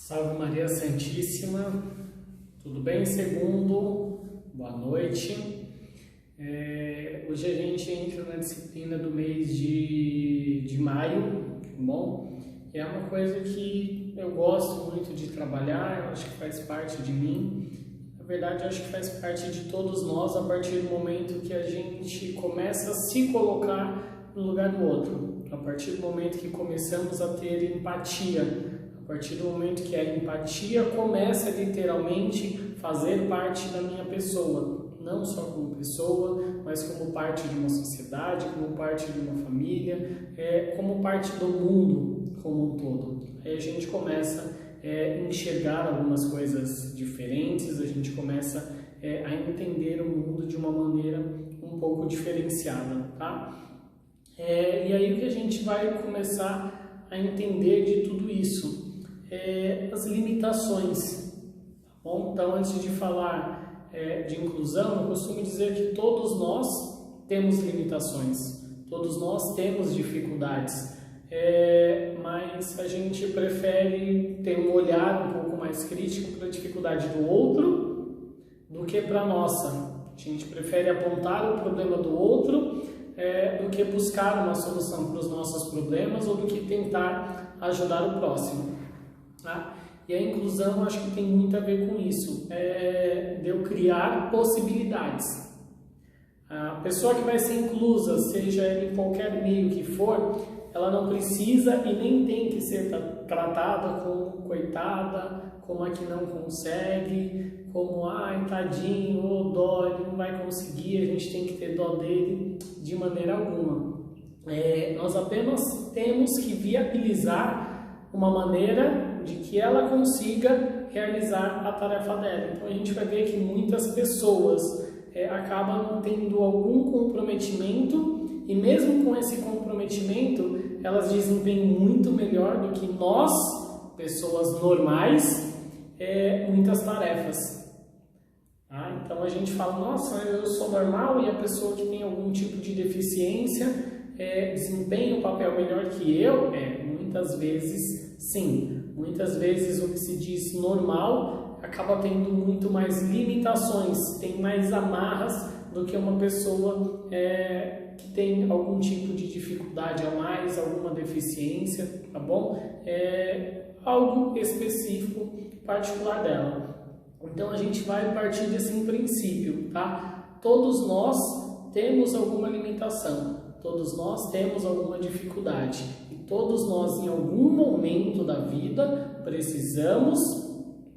Salve Maria Santíssima, tudo bem? Segundo, boa noite. Hoje a gente entra na disciplina do mês de maio, tá bom? É uma coisa que eu gosto muito de trabalhar, eu acho que faz parte de mim. Na verdade, eu acho que faz parte de todos nós a partir do momento que a gente começa a se colocar no lugar do outro. A partir do momento que começamos a ter empatia. A partir do momento que a empatia começa literalmente a fazer parte da minha pessoa, não só como pessoa, mas como parte de uma sociedade, como parte de uma família, como parte do mundo como um todo. Aí a gente começa a enxergar algumas coisas diferentes, a gente começa a entender o mundo de uma maneira um pouco diferenciada, tá? E aí o que a gente vai começar a entender de tudo isso? As limitações, tá bom? Então, antes de falar de inclusão, eu costumo dizer que todos nós temos limitações, todos nós temos dificuldades, mas a gente prefere ter um olhar um pouco mais crítico para a dificuldade do outro do que para a nossa. A gente prefere apontar o problema do outro do que buscar uma solução para os nossos problemas ou do que tentar ajudar o próximo. Tá? E a inclusão acho que tem muito a ver com isso, de eu criar possibilidades. A pessoa que vai ser inclusa, seja em qualquer meio que for, ela não precisa e nem tem que ser tratada como coitada, como a que não consegue, como ai tadinho, ô dó, ele não vai conseguir, a gente tem que ter dó dele, de maneira alguma. Nós apenas temos que viabilizar uma maneira de que ela consiga realizar a tarefa dela. Então a gente vai ver que muitas pessoas acabam tendo algum comprometimento e mesmo com esse comprometimento elas desempenham muito melhor do que nós, pessoas normais, muitas tarefas. Tá? Então a gente fala, nossa, eu sou normal, e a pessoa que tem algum tipo de deficiência desempenha o papel melhor que eu? Muitas vezes sim. Muitas vezes o que se diz normal acaba tendo muito mais limitações, tem mais amarras do que uma pessoa que tem algum tipo de dificuldade a mais, alguma deficiência, tá bom? Algo específico, particular dela. Então a gente vai partir desse princípio, tá? Todos nós temos alguma limitação. Todos nós temos alguma dificuldade e todos nós em algum momento da vida precisamos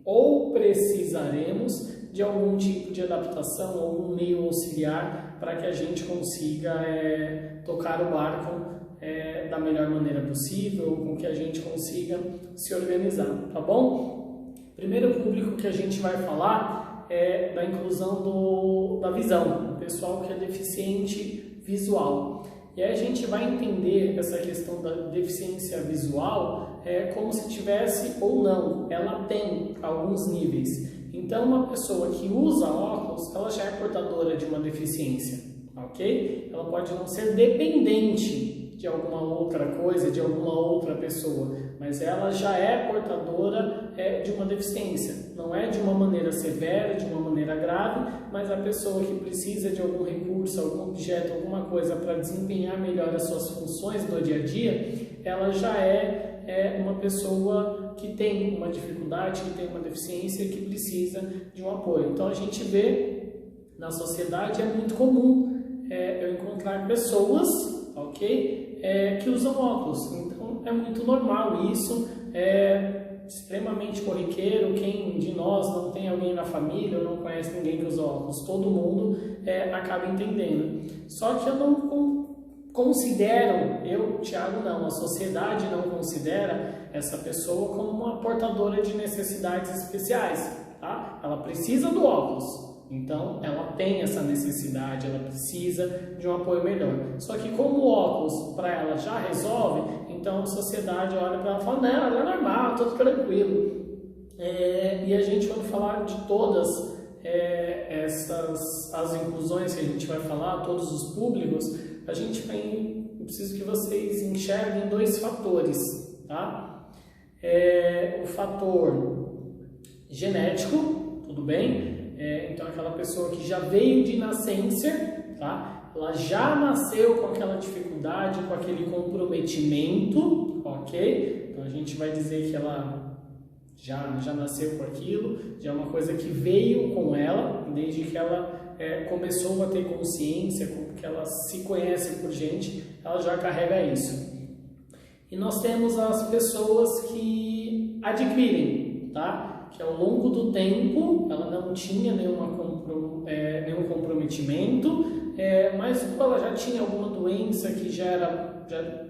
ou precisaremos de algum tipo de adaptação, algum meio auxiliar para que a gente consiga tocar o barco da melhor maneira possível, com que a gente consiga se organizar, tá bom? Primeiro público que a gente vai falar é da inclusão da visão, o pessoal que é deficiente visual. E aí a gente vai entender essa questão da deficiência visual como se tivesse ou não, ela tem alguns níveis. Então uma pessoa que usa óculos, ela já é portadora de uma deficiência, ok? Ela pode não ser dependente de alguma outra coisa, de alguma outra pessoa, mas ela já é portadora de uma deficiência. Não é de uma maneira severa, de uma maneira grave, mas a pessoa que precisa de algum recurso, algum objeto, alguma coisa para desempenhar melhor as suas funções do dia a dia, ela já é uma pessoa que tem uma dificuldade, que tem uma deficiência, que precisa de um apoio. Então a gente vê na sociedade, é muito comum eu encontrar pessoas, ok? Que usam óculos, então é muito normal isso, extremamente corriqueiro. Quem de nós não tem alguém na família ou não conhece ninguém que usa óculos? Todo mundo acaba entendendo. Só que eu não considero, Thiago não, a sociedade não considera essa pessoa como uma portadora de necessidades especiais, tá? Ela precisa do óculos. Então, ela tem essa necessidade, ela precisa de um apoio melhor. Só que como o óculos para ela já resolve, então a sociedade olha para ela e fala, não, ela é normal, tudo tranquilo. E a gente, quando falar de todas as inclusões que a gente vai falar, todos os públicos, eu preciso que vocês enxerguem dois fatores, tá? o fator genético, tudo bem? Então aquela pessoa que já veio de nascença, tá? Ela já nasceu com aquela dificuldade, com aquele comprometimento, ok? Então a gente vai dizer que ela já nasceu com aquilo, já é uma coisa que veio com ela, desde que ela começou a ter consciência, que ela se conhece por gente, ela já carrega isso. E nós temos as pessoas que adquirem, tá? Que ao longo do tempo ela não tinha nenhum comprometimento, mas ela já tinha alguma doença que já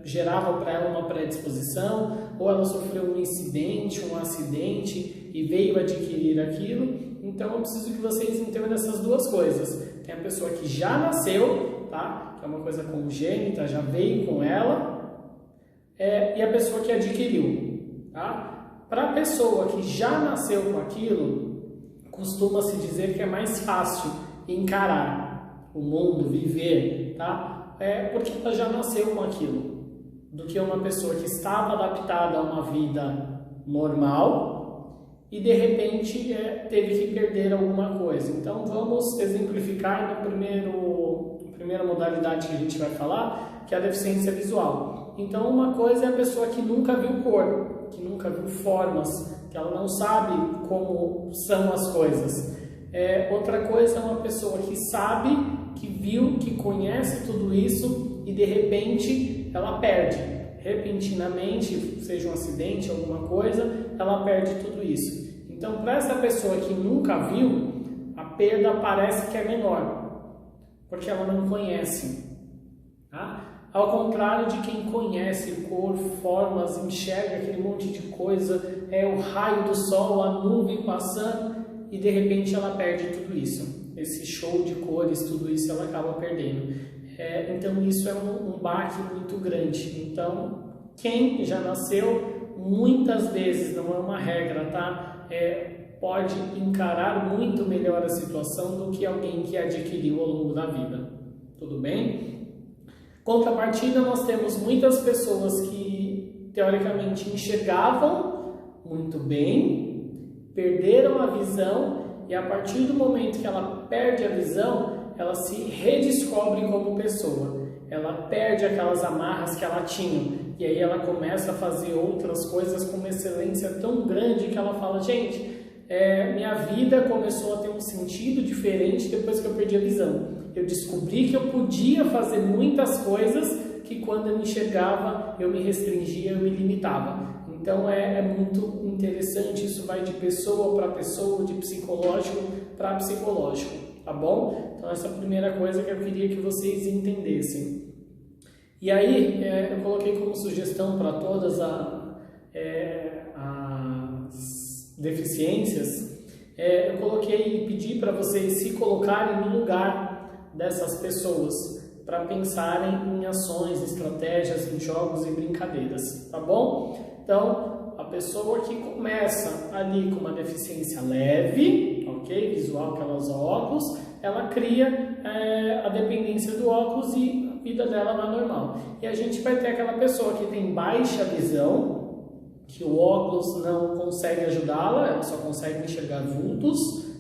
gerava para ela uma predisposição, ou ela sofreu um incidente, um acidente e veio adquirir aquilo. Então eu preciso que vocês entendam essas duas coisas. Tem a pessoa que já nasceu, tá? Que é uma coisa congênita, já veio com ela, e a pessoa que adquiriu, tá? Para a pessoa que já nasceu com aquilo, costuma-se dizer que é mais fácil encarar o mundo, viver, tá? Porque ela já nasceu com aquilo, do que uma pessoa que estava adaptada a uma vida normal e de repente teve que perder alguma coisa. Então vamos exemplificar na primeira modalidade que a gente vai falar, que é a deficiência visual. Então uma coisa é a pessoa que nunca viu cor, que nunca viu formas, que ela não sabe como são as coisas. Outra coisa é uma pessoa que sabe, que viu, que conhece tudo isso e de repente ela perde. Repentinamente, seja um acidente, alguma coisa, ela perde tudo isso. Então, para essa pessoa que nunca viu, a perda parece que é menor, porque ela não conhece. Tá? Ao contrário de quem conhece cor, formas, enxerga aquele monte de coisa, o raio do sol, a nuvem passando, e de repente ela perde tudo isso. Esse show de cores, tudo isso ela acaba perdendo. Então isso é um baque muito grande. Então, quem já nasceu, muitas vezes, não é uma regra, tá? Pode encarar muito melhor a situação do que alguém que adquiriu ao longo da vida. Tudo bem? Contrapartida, nós temos muitas pessoas que, teoricamente, enxergavam muito bem, perderam a visão, e a partir do momento que ela perde a visão, ela se redescobre como pessoa. Ela perde aquelas amarras que ela tinha, e aí ela começa a fazer outras coisas com uma excelência tão grande que ela fala, gente, minha vida começou a ter um sentido diferente depois que eu perdi a visão. Eu descobri que eu podia fazer muitas coisas que quando eu me enxergava, eu me restringia, eu me limitava. Então é muito interessante, isso vai de pessoa para pessoa, de psicológico para psicológico, tá bom? Então essa é a primeira coisa que eu queria que vocês entendessem. E aí eu coloquei como sugestão para todas as deficiências, eu coloquei e pedi para vocês se colocarem no lugar dessas pessoas, para pensarem em ações, estratégias, em jogos e brincadeiras, tá bom? Então, a pessoa que começa ali com uma deficiência leve, ok, visual, que ela usa óculos, ela cria a dependência do óculos e a vida dela vai normal. E a gente vai ter aquela pessoa que tem baixa visão, que o óculos não consegue ajudá-la, ela só consegue enxergar vultos,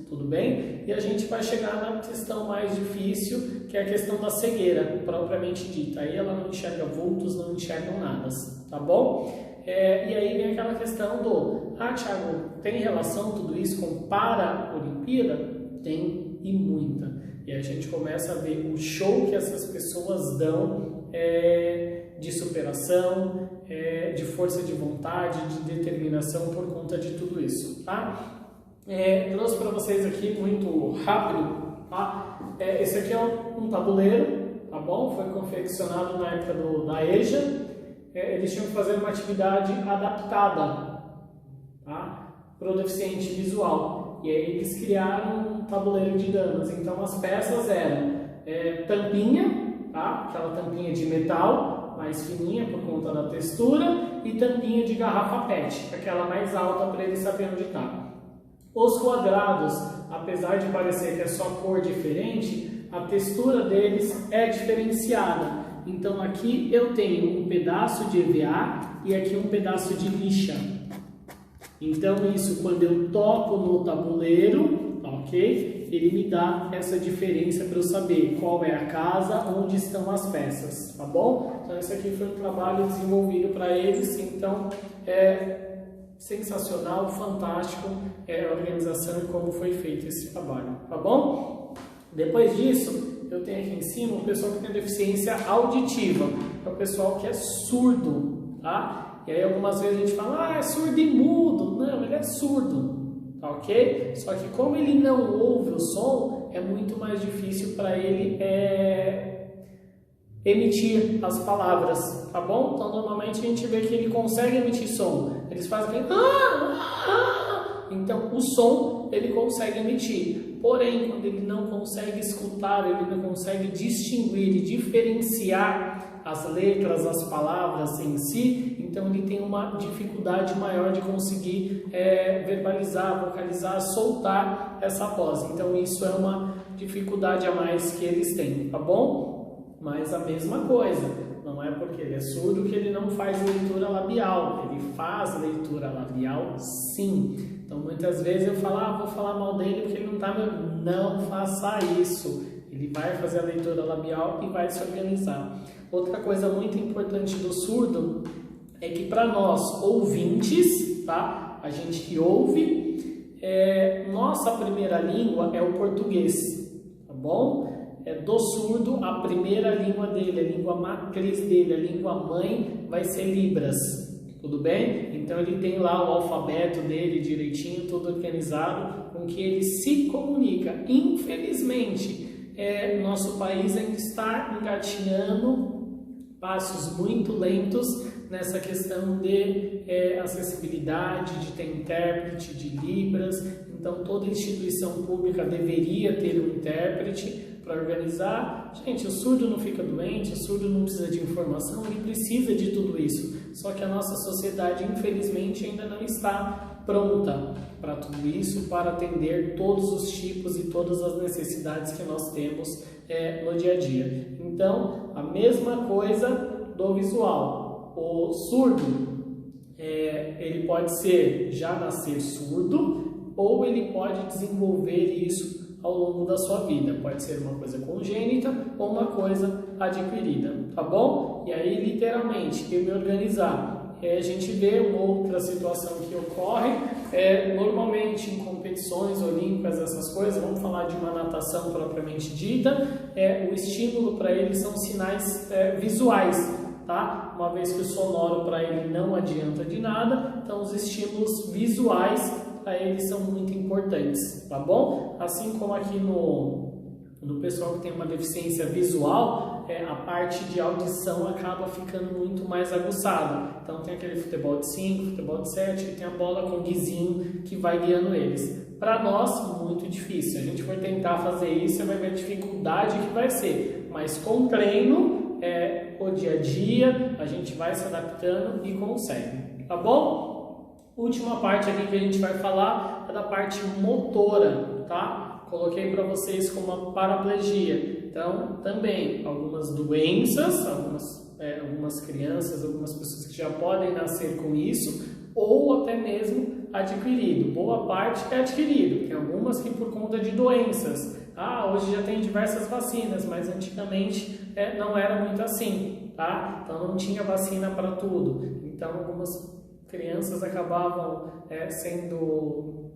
tudo bem? E a gente vai chegar na questão mais difícil, que é a questão da cegueira, propriamente dita. Aí ela não enxerga vultos, não enxerga nada, tá bom? E aí vem aquela questão do, Thiago, tem relação tudo isso com Paralimpíada? Tem, e muita. E a gente começa a ver o show que essas pessoas dão de superação, de força de vontade, de determinação por conta de tudo isso, tá? Trouxe para vocês aqui muito rápido, tá? Esse aqui é um tabuleiro, tá bom? Foi confeccionado na época da EJA. Eles tinham que fazer uma atividade adaptada, tá? Para o deficiente visual. E aí eles criaram um tabuleiro de damas. Então as peças eram tampinha, tá? Aquela tampinha de metal, mais fininha por conta da textura, e tampinha de garrafa PET, aquela mais alta para ele saber onde está. Os quadrados, apesar de parecer que é só cor diferente, a textura deles é diferenciada. Então aqui eu tenho um pedaço de EVA e aqui um pedaço de lixa, Então isso, quando eu toco no tabuleiro, ok? Ele me dá essa diferença para eu saber qual é a casa, onde estão as peças, tá bom? Então esse aqui foi um trabalho desenvolvido para eles, então é sensacional, fantástico a organização e como foi feito esse trabalho, tá bom? Depois disso, eu tenho aqui em cima o pessoal que tem deficiência auditiva, é o pessoal que é surdo, tá? E aí algumas vezes a gente fala, é surdo e mudo. Não, ele é surdo, tá ok? Só que como ele não ouve o som, é muito mais difícil para ele emitir as palavras, tá bom? Então normalmente a gente vê que ele consegue emitir som. Eles fazem aquele então o som ele consegue emitir. Porém, quando ele não consegue escutar, ele não consegue distinguir e diferenciar as letras, as palavras em si, então ele tem uma dificuldade maior de conseguir verbalizar, vocalizar, soltar essa voz. Então isso é uma dificuldade a mais que eles têm, tá bom? Mas a mesma coisa, não é porque ele é surdo que ele não faz leitura labial, ele faz leitura labial sim. Então muitas vezes eu falo, vou falar mal dele porque ele não está me... Não faça isso, ele vai fazer a leitura labial e vai se organizar. Outra coisa muito importante do surdo é que para nós ouvintes, tá? A gente que ouve, nossa primeira língua é o português, tá bom? Do surdo, a primeira língua dele, a língua matriz dele, a língua mãe vai ser Libras, tudo bem? Então ele tem lá o alfabeto dele direitinho, tudo organizado, com que ele se comunica. Infelizmente, nosso país ainda está engatinhando passos muito lentos nessa questão de acessibilidade, de ter intérprete de Libras. Então toda instituição pública deveria ter um intérprete para organizar. Gente, o surdo não fica doente, o surdo não precisa de informação, ele precisa de tudo isso. Só que a nossa sociedade, infelizmente, ainda não está pronta para tudo isso, para atender todos os tipos e todas as necessidades que nós temos no dia a dia. Então, a mesma coisa do visual. O surdo, ele pode já nascer surdo, ou ele pode desenvolver isso ao longo da sua vida. Pode ser uma coisa congênita ou uma coisa adquirida, tá bom? E aí, literalmente, eu me organizar. A gente vê uma outra situação que ocorre, normalmente em competições olímpicas, essas coisas, vamos falar de uma natação propriamente dita, o estímulo para eles são sinais visuais, tá? Uma vez que o sonoro para ele não adianta de nada, então os estímulos visuais para eles são muito importantes, tá bom? Assim como aqui no pessoal que tem uma deficiência visual, a parte de audição acaba ficando muito mais aguçada. Então tem aquele futebol de 5, futebol de 7, que tem a bola com guizinho que vai guiando eles. Para nós, muito difícil. A gente for tentar fazer isso, você vai ver a dificuldade que vai ser. Mas com treino, o dia a dia, a gente vai se adaptando e consegue, tá bom? Última parte aqui que a gente vai falar é da parte motora, tá? Coloquei para vocês como uma paraplegia. Então, também algumas doenças, algumas crianças, algumas pessoas que já podem nascer com isso, ou até mesmo adquirido. Boa parte é adquirido, tem algumas que por conta de doenças. Hoje já tem diversas vacinas, mas antigamente não era muito assim, tá? Então não tinha vacina para tudo. Então algumas crianças acabavam sendo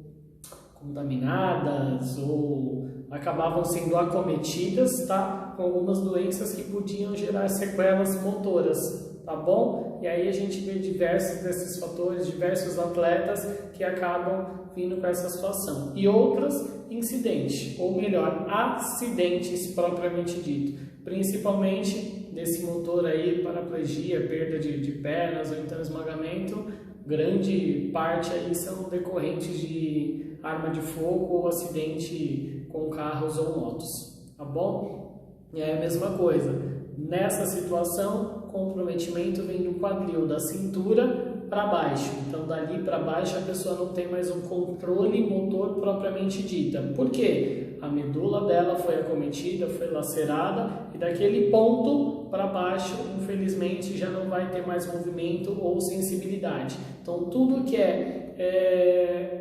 contaminadas ou acabavam sendo acometidas, tá? Com algumas doenças que podiam gerar sequelas motoras, tá bom? E aí a gente vê diversos desses fatores, diversos atletas que acabam vindo com essa situação. E outras, incidentes, ou melhor, acidentes propriamente dito. Principalmente desse motor aí, paraplegia, perda de pernas ou então esmagamento, grande parte aí são decorrentes de arma de fogo ou acidente com carros ou motos, tá bom? E é a mesma coisa, nessa situação, comprometimento vem do quadril, da cintura para baixo, então dali para baixo a pessoa não tem mais um controle motor propriamente dita. Por quê? A medula dela foi acometida, foi lacerada e daquele ponto para baixo, infelizmente, já não vai ter mais movimento ou sensibilidade. Então tudo que é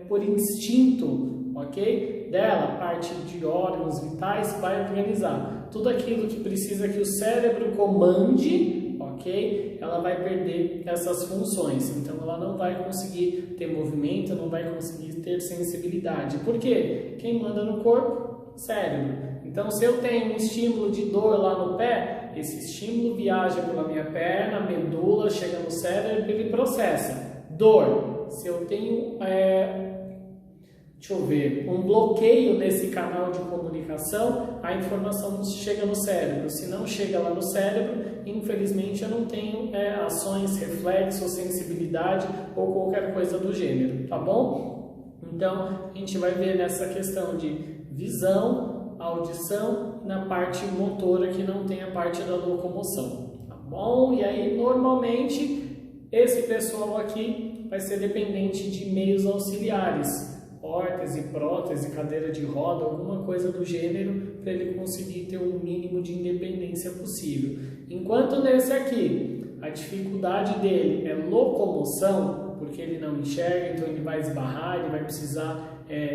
por instinto, ok? Dela, parte de órgãos vitais, vai organizar. Tudo aquilo que precisa que o cérebro comande, ok? Ela vai perder essas funções. Então, ela não vai conseguir ter movimento, não vai conseguir ter sensibilidade. Por quê? Quem manda no corpo? Cérebro. Então, se eu tenho um estímulo de dor lá no pé, esse estímulo viaja pela minha perna, medula, chega no cérebro e ele processa. Dor. Se eu tenho, um bloqueio nesse canal de comunicação, a informação não chega no cérebro. Se não chega lá no cérebro, infelizmente eu não tenho ações, reflexos, sensibilidade ou qualquer coisa do gênero, tá bom? Então, a gente vai ver nessa questão de visão, audição, na parte motora que não tem a parte da locomoção, tá bom? E aí, normalmente, esse pessoal aqui vai ser dependente de meios auxiliares, órtese, prótese, cadeira de roda, alguma coisa do gênero, para ele conseguir ter um mínimo de independência possível. Enquanto nesse aqui, a dificuldade dele é locomoção, porque ele não enxerga, então ele vai esbarrar, ele vai precisar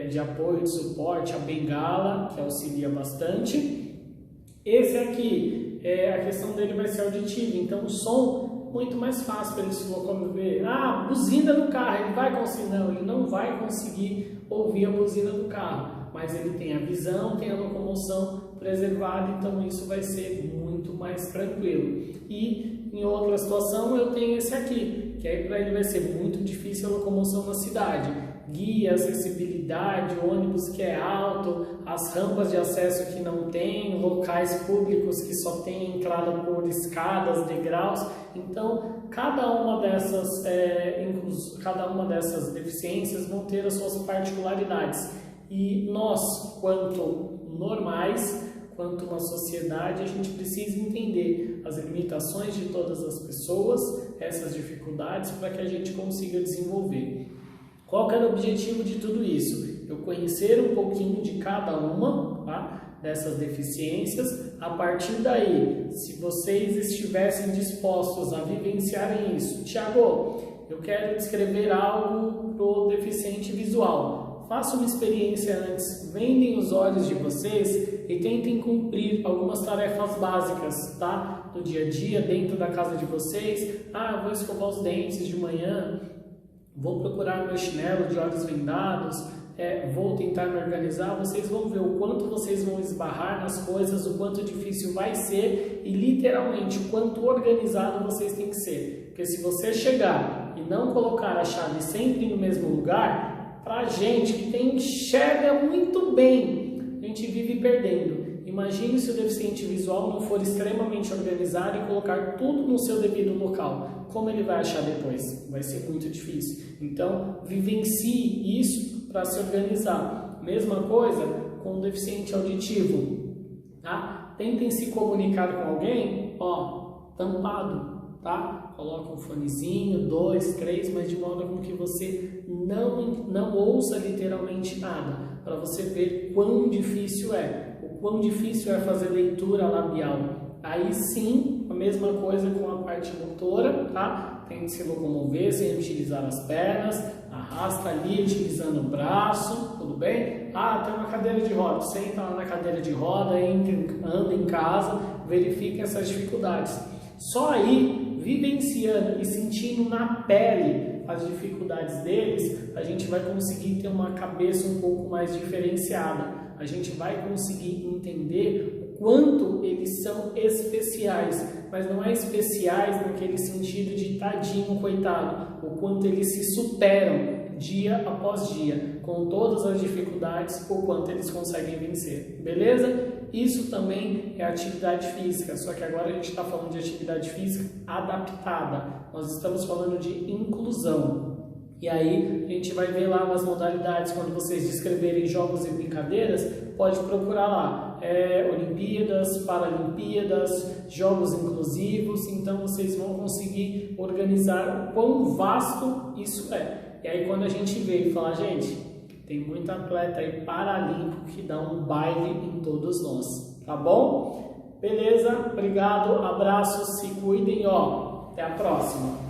de apoio, de suporte, a bengala, que auxilia bastante. Esse aqui, a questão dele vai ser auditiva, então o som muito mais fácil para ele se locomover. Buzina do carro, ele vai conseguir? Não, ele não vai conseguir ouvir a buzina do carro, mas ele tem a visão, tem a locomoção preservada, então isso vai ser muito mais tranquilo. E em outra situação eu tenho esse aqui, que aí para ele vai ser muito difícil a locomoção na cidade. Guia, acessibilidade, ônibus que é alto, as rampas de acesso que não tem, locais públicos que só tem entrada por escadas, degraus. Então, cada uma dessas deficiências vão ter as suas particularidades. E nós, quanto normais, quanto uma sociedade, a gente precisa entender as limitações de todas as pessoas, essas dificuldades, para que a gente consiga desenvolver. Qual que era o objetivo de tudo isso? Eu conhecer um pouquinho de cada uma, tá? Dessas deficiências. A partir daí, se vocês estivessem dispostos a vivenciarem isso, Tiago, eu quero descrever algo para o deficiente visual. Faça uma experiência antes, vendem os olhos de vocês e tentem cumprir algumas tarefas básicas, tá? Do dia a dia, dentro da casa de vocês. Vou escovar os dentes de manhã, vou procurar meu chinelo de olhos vendados, vou tentar me organizar. Vocês vão ver o quanto vocês vão esbarrar nas coisas, o quanto difícil vai ser e literalmente o quanto organizado vocês têm que ser. Porque se você chegar e não colocar a chave sempre no mesmo lugar, pra gente que enxerga muito bem, a gente vive perdendo. Imagine se o deficiente visual não for extremamente organizado e colocar tudo no seu devido local. Como ele vai achar depois? Vai ser muito difícil. Então, vivencie isso para se organizar. Mesma coisa com o deficiente auditivo. Tá? Tentem se comunicar com alguém, tampado, tá? Coloca um fonezinho, 2, 3, mas de modo com que você não ouça literalmente nada, para você ver quão difícil o quão difícil é fazer leitura labial. Aí sim, a mesma coisa com a parte motora, tá? Tente se locomover sem utilizar as pernas, arrasta ali utilizando o braço, tudo bem? Tem uma cadeira de roda, senta lá na cadeira de roda, anda em casa, verifique essas dificuldades. Só aí, vivenciando e sentindo na pele as dificuldades deles, a gente vai conseguir ter uma cabeça um pouco mais diferenciada. A gente vai conseguir entender o quanto eles são especiais, mas não é especiais naquele sentido de tadinho, coitado, o quanto eles se superam dia após dia, com todas as dificuldades, o quanto eles conseguem vencer, beleza? Isso também é atividade física, só que agora a gente está falando de atividade física adaptada, nós estamos falando de inclusão. E aí a gente vai ver lá nas modalidades, quando vocês descreverem jogos e brincadeiras, pode procurar lá, Olimpíadas, Paralimpíadas, jogos inclusivos, então vocês vão conseguir organizar o quão vasto isso é. E aí quando a gente vê e fala, gente, tem muito atleta aí paralímpico que dá um baile em todos nós, tá bom? Beleza? Obrigado, abraços, se cuidem, até a próxima.